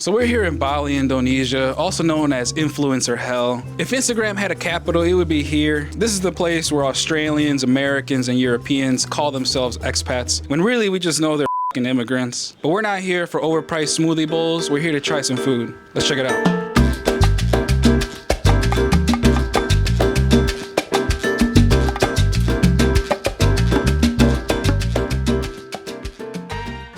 So we're here in Bali, Indonesia, also known as influencer hell. If Instagram had a capital, it would be here. This is the place where Australians, Americans, and Europeans call themselves expats, when really we just know they're f***ing immigrants. But we're not here for overpriced smoothie bowls, we're here to try some food. Let's check it out.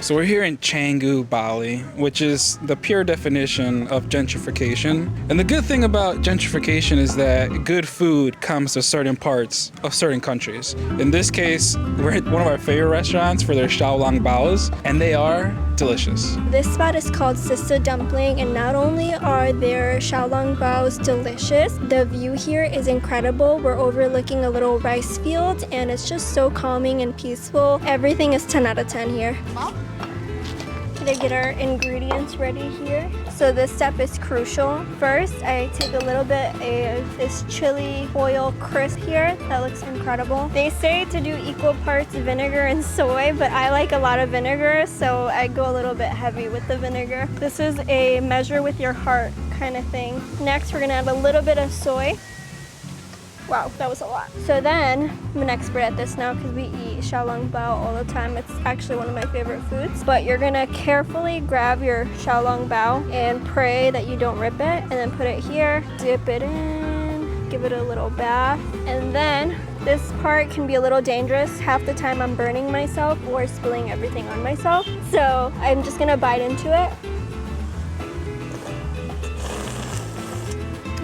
So we're here in Canggu, Bali, which is the pure definition of gentrification. And the good thing about gentrification is that good food comes to certain parts of certain countries. In this case, we're at one of our favorite restaurants for their xiaolong baos, and they are delicious. This spot is called Sister Dumpling, and not only are their xiaolong baos delicious, the view here is incredible. We're overlooking a little rice field, and it's just so calming and peaceful. Everything is 10 out of 10 here. They get our ingredients ready here. So this step is crucial. First, I take a little bit of this chili oil crisp here. That looks incredible. They say to do equal parts vinegar and soy, but I like a lot of vinegar, so I go a little bit heavy with the vinegar. This is a measure with your heart kind of thing. Next, we're gonna add a little bit of soy. Wow, that was a lot. So then, I'm an expert at this now because we eat xiaolong bao all the time. It's actually one of my favorite foods. But you're gonna carefully grab your xiaolong bao and pray that you don't rip it, and then put it here, dip it in, give it a little bath, and then this part can be a little dangerous. Half the time I'm burning myself or spilling everything on myself. So I'm just gonna bite into it.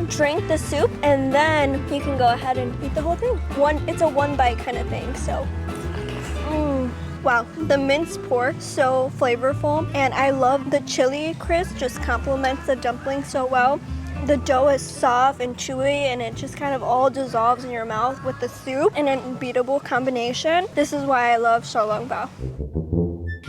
Drink the soup, and then you can go ahead and eat the whole thing. It's a one bite kind of thing, so. Wow, the minced pork, so flavorful, and I love the chili crisp, just complements the dumpling so well. The dough is soft and chewy, and it just kind of all dissolves in your mouth with the soup, an unbeatable combination. This is why I love xiaolong bao.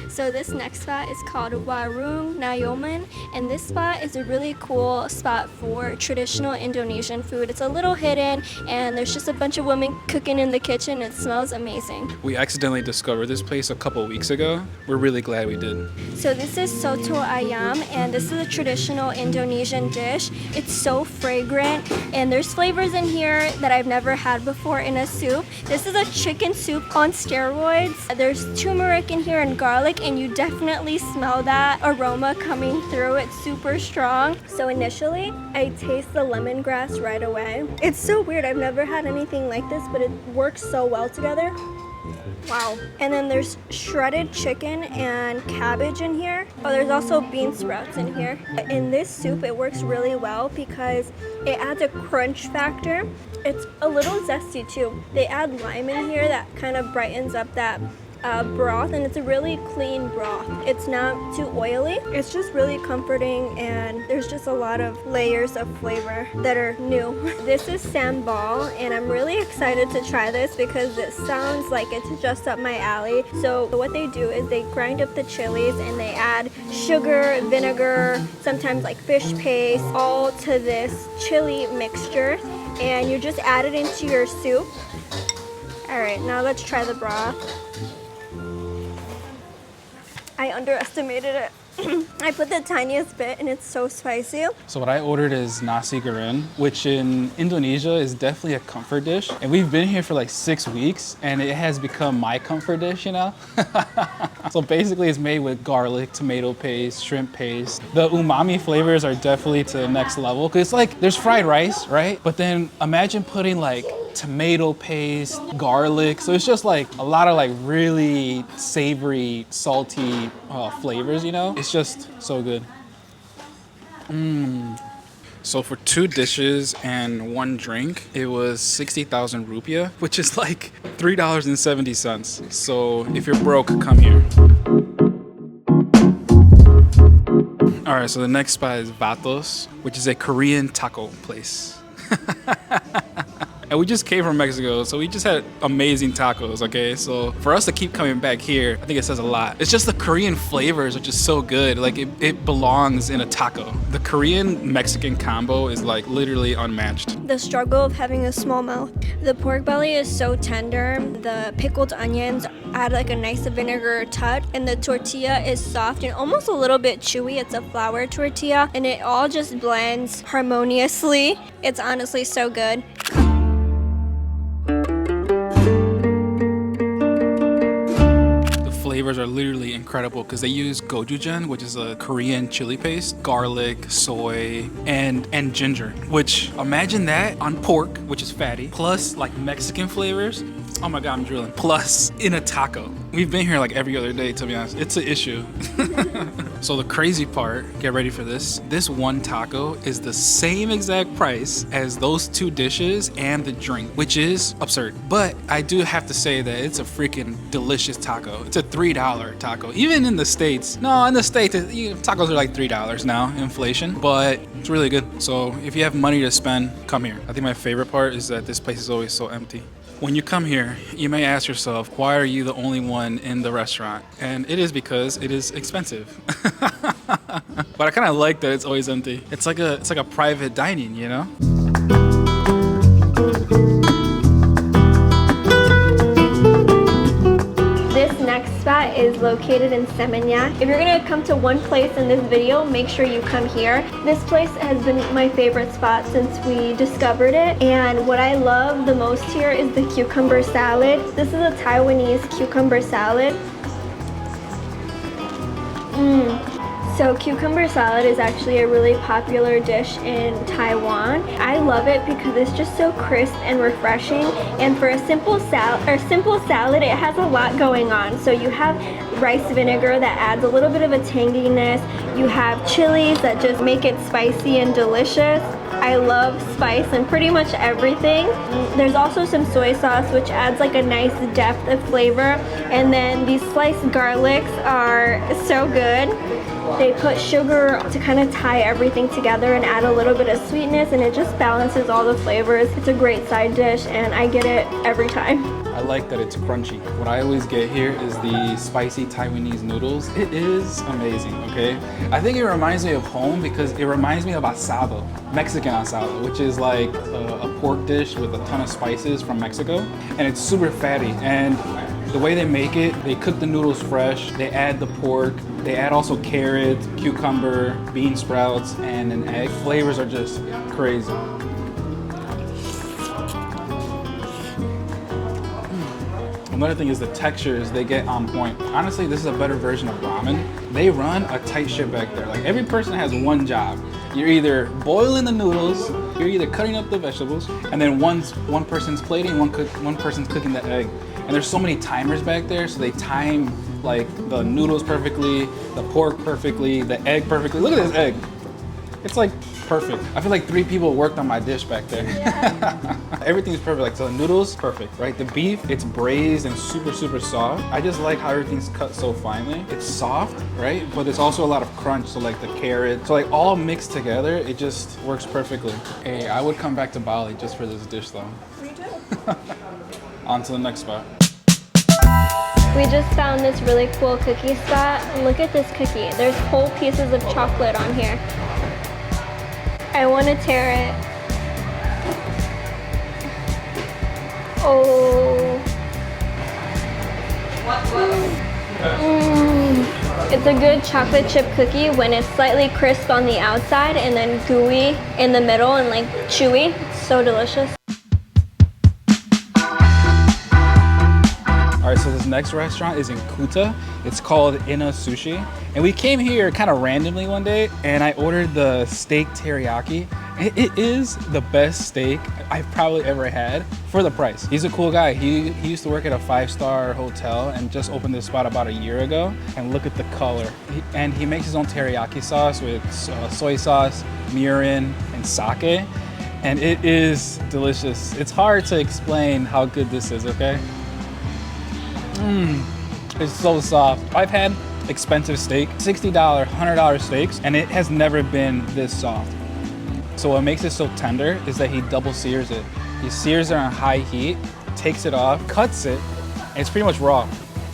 So this next spot is called Warung Nayoman, and this spot is a really cool spot for traditional Indonesian food. It's a little hidden, and there's just a bunch of women cooking in the kitchen. It smells amazing. We accidentally discovered this place a couple weeks ago. We're really glad we did. So this is soto ayam, and this is a traditional Indonesian dish. It's so fragrant, and there's flavors in here that I've never had before in a soup. This is a chicken soup on steroids. There's turmeric in here and garlic, and you definitely smell that aroma coming through. It's super strong. So initially, I taste the lemongrass right away. It's so weird. I've never had anything like this, but it works so well together. Wow. And then there's shredded chicken and cabbage in here. Oh, there's also bean sprouts in here. In this soup, it works really well because it adds a crunch factor. It's a little zesty too. They add lime in here that kind of brightens up that broth, and it's a really clean broth. It's not too oily. It's just really comforting, and there's just a lot of layers of flavor that are new. This is sambal, and I'm really excited to try this because it sounds like it's just up my alley. So what they do is they grind up the chilies and they add sugar, vinegar, sometimes like fish paste, all to this chili mixture, and you just add it into your soup. All right, now let's try the broth. I underestimated it. I put the tiniest bit, and it's so spicy. So what I ordered is Nasi Goreng, which in Indonesia is definitely a comfort dish. And we've been here for like 6 weeks, and it has become my comfort dish, you know? So basically it's made with garlic, tomato paste, shrimp paste. The umami flavors are definitely to the next level. Cause it's like, there's fried rice, right? But then imagine putting like tomato paste, garlic. So it's just like a lot of like really savory, salty flavors, you know? It's just so good. So for 2 dishes and 1 drink, it was 60,000 rupiah, which is like $3.70. So if you're broke, come here. All right, so the next spot is Vatos, which is a Korean taco place. And we just came from Mexico, so we just had amazing tacos, okay? So for us to keep coming back here, I think it says a lot. It's just the Korean flavors are just so good. Like it belongs in a taco. The Korean-Mexican combo is like literally unmatched. The struggle of having a small mouth. The pork belly is so tender. The pickled onions add like a nice vinegar touch, and the tortilla is soft and almost a little bit chewy. It's a flour tortilla, and it all just blends harmoniously. It's honestly so good. Flavors are literally incredible because they use gochujang, which is a Korean chili paste, garlic, soy, and ginger. Which, imagine that on pork, which is fatty, plus like Mexican flavors. Oh my God, I'm drooling. Plus in a taco. We've been here like every other day, to be honest. It's an issue. So the crazy part, get ready for this. This one taco is the same exact price as those two dishes and the drink, which is absurd. But I do have to say that it's a freaking delicious taco. It's a $3 taco. Even in the States, no, in the States, tacos are like $3 now, inflation, but it's really good. So if you have money to spend, come here. I think my favorite part is that this place is always so empty. When you come here, you may ask yourself, why are you the only one in the restaurant? And it is because it is expensive. But I kind of like that it's always empty. It's like a private dining, you know? This next spot is located in Seminyak. If you're gonna come to one place in this video, make sure you come here. This place has been my favorite spot since we discovered it, and what I love the most here is the cucumber salad. This is a Taiwanese cucumber salad. So cucumber salad is actually a really popular dish in Taiwan. I love it because it's just so crisp and refreshing. And for a simple salad, it has a lot going on. So you have rice vinegar that adds a little bit of a tanginess. You have chilies that just make it spicy and delicious. I love spice in pretty much everything. There's also some soy sauce, which adds like a nice depth of flavor. And then these sliced garlics are so good. They put sugar to kind of tie everything together and add a little bit of sweetness, and it just balances all the flavors. It's a great side dish, and I get it every time. I like that it's crunchy. What I always get here is the spicy Taiwanese noodles. It is amazing, okay? I think it reminds me of home because it reminds me of asado, Mexican asado, which is like a pork dish with a ton of spices from Mexico. And it's super fatty. And the way they make it, they cook the noodles fresh, they add the pork, they add also carrot, cucumber, bean sprouts, and an egg. Flavors are just crazy. Another thing is the textures they get on point. Honestly, this is a better version of ramen. They run a tight ship back there. Like every person has one job. You're either boiling the noodles, you're either cutting up the vegetables, and then one person's plating, one person's cooking the egg. And there's so many timers back there, so they time like the noodles perfectly, the pork perfectly, the egg perfectly. Look at this egg. It's like perfect. I feel like 3 people worked on my dish back there. Yeah. Everything's perfect. Like, so the noodles, perfect, right? The beef, it's braised and super, super soft. I just like how everything's cut so finely. It's soft, right? But there's also a lot of crunch. So like the carrot, so like all mixed together, it just works perfectly. Hey, I would come back to Bali just for this dish though. Me too. On to the next spot. We just found this really cool cookie spot. Look at this cookie. There's whole pieces of chocolate on here. I want to tear it. Oh. It's a good chocolate chip cookie when it's slightly crisp on the outside and then gooey in the middle and like chewy. It's so delicious. All right, so this next restaurant is in Kuta. It's called Ina Sushi. And we came here kind of randomly one day and I ordered the steak teriyaki. It is the best steak I've probably ever had for the price. He's a cool guy. He used to work at a 5-star hotel and just opened this spot about a year ago. And look at the color. And he makes his own teriyaki sauce with soy sauce, mirin, and sake. And it is delicious. It's hard to explain how good this is, okay? It's so soft. I've had expensive steak, $60, $100 steaks, and it has never been this soft. So what makes it so tender is that he double sears it. He sears it on high heat, takes it off, cuts it, and it's pretty much raw.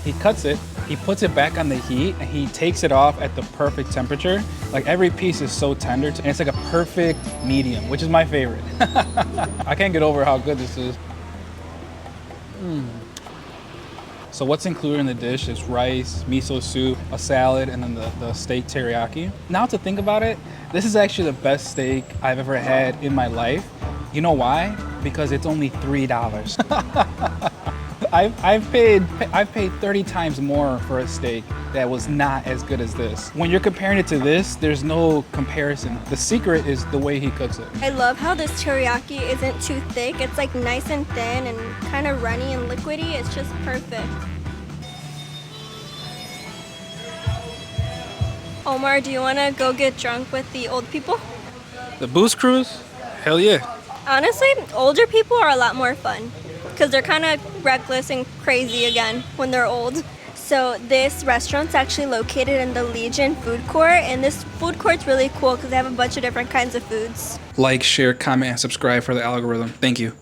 He cuts it, he puts it back on the heat, and he takes it off at the perfect temperature. Like every piece is so tender, and it's like a perfect medium, which is my favorite. I can't get over how good this is. So what's included in the dish is rice, miso soup, a salad, and then the steak teriyaki. Now to think about it, this is actually the best steak I've ever had in my life. You know why? Because it's only $3. I've paid 30 times more for a steak that was not as good as this. When you're comparing it to this, there's no comparison. The secret is the way he cooks it. I love how this teriyaki isn't too thick. It's like nice and thin and kind of runny and liquidy. It's just perfect. Omar, do you want to go get drunk with the old people? The booze cruise? Hell yeah. Honestly, older people are a lot more fun because they're kind of reckless and crazy again when they're old. So this restaurant's actually located in the Legion food court, and this food court's really cool because they have a bunch of different kinds of foods. Like, share, comment, and subscribe for the algorithm. Thank you.